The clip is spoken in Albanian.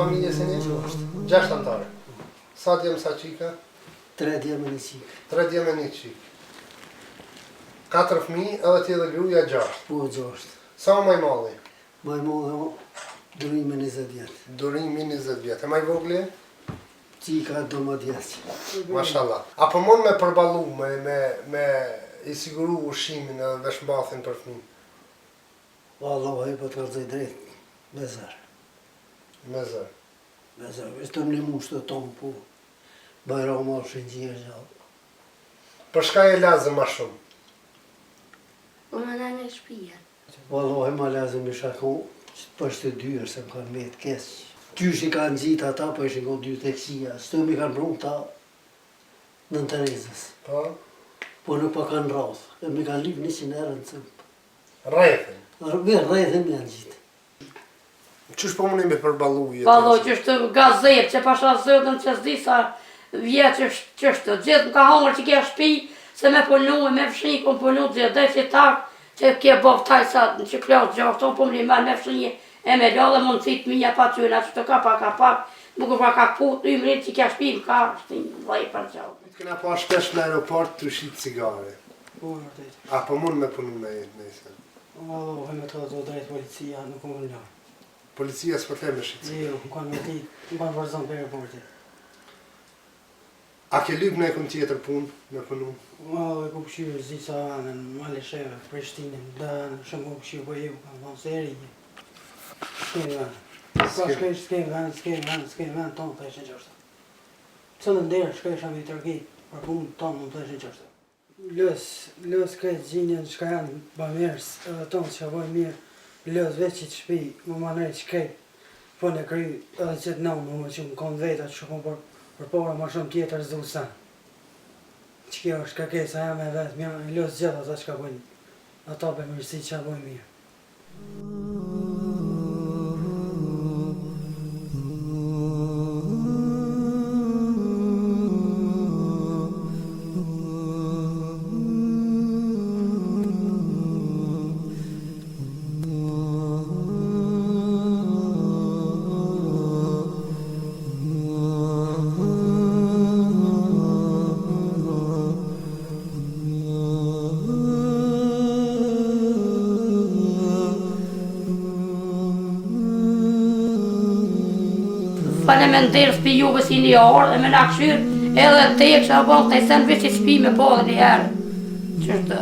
Familjes e një që është? 6 antare. Sa djemë sa qika? 3 djemë e 1 qik. 3 djemë e 1 qik. 4 fëmijë edhe ti dhe gruaja 6. Po 6. Sa o maj malli? Maj malli durimi 20 vjetë. Durimi 20 vjetë. E maj vogli? Qika 12 vjetë. Mashallah. Apo mund me përballu me i siguru ushimin edhe veshmbathin për fëmijë? Wallahi po të rëzaj drejt. Me zërë. Me zërë. Me zërë. Vështë të më mushtë të tonë, po. Bajra o marë shëngjirë gjallë. Për shka e lazë ma shumë? Unë në në shpija. Wallahi ma lazëm i shakon, që të pështë të dyrë, se më kanë me të kesë. Tysh i kanë gjitë ata, po ishin ko 2 teksia. Së të mi kanë brunë ta në Terezës. Po? Po nuk pa kanë rathë. E mi kanë lipë 100 erë në cëmpë. Rrethin. Rrethin me janë gjitë. Qysh po mundi me përballu jetë? Ballo që është gazet, që pasha zëdën që s'di sa vjetë që është. Gjithë më ka hongër që kja shpi, se me punu e me fshini, kom punu gjithë dhe që takë, që kje bëvë taj sa në që klasë gjashton, po më një me fshini e me lallë mundësit minja pa tyna, që të ka pak, më kërë ka put, i mërinë që kja shpi më ka, shtinë vaj për gjallë. Këna pa shpesh në aeroport të shqit cigare. Po, vërtet. Apo mund me punu me jetë nëjse? Wallahi me të do drejt policia, nuk më në lërë. Policia s'përthe me shqit cigare? Jo, më kanë me ti, më kanë vërzon për aeroportit. A ke lyp në e kënë tjetër pun me punu? Wallahi ku pëshirë zi sa në Malesheve, Prishtinën, në shumë ku pëshirë po ju, kanë thonë se eri. S'kemë vend. Ka s'kemë vend tonë të eshin qështë. Cëllë nderë shkesha me i tërki, për punë tonë në të eshin qështë. Lës këtë gjinjen që ka janë bamerës, edhe tonë që ka bojnë mirë, lës veç që të shpi, më manej që këtë, po në kry, edhe që të nëmë, më që më konë veta që shumë për pora ma shumë tjetër zdu sen. Që kjo është ka kesa jam e vetë, mja lës gjithë ata që ka bojnë, ata për mirësi që ka bojnë mirë. Faleminderit për juve si një orë dhe me në këshyrë edhe të e kësha bon të esen veç i shpi me po dhe një herë. Që është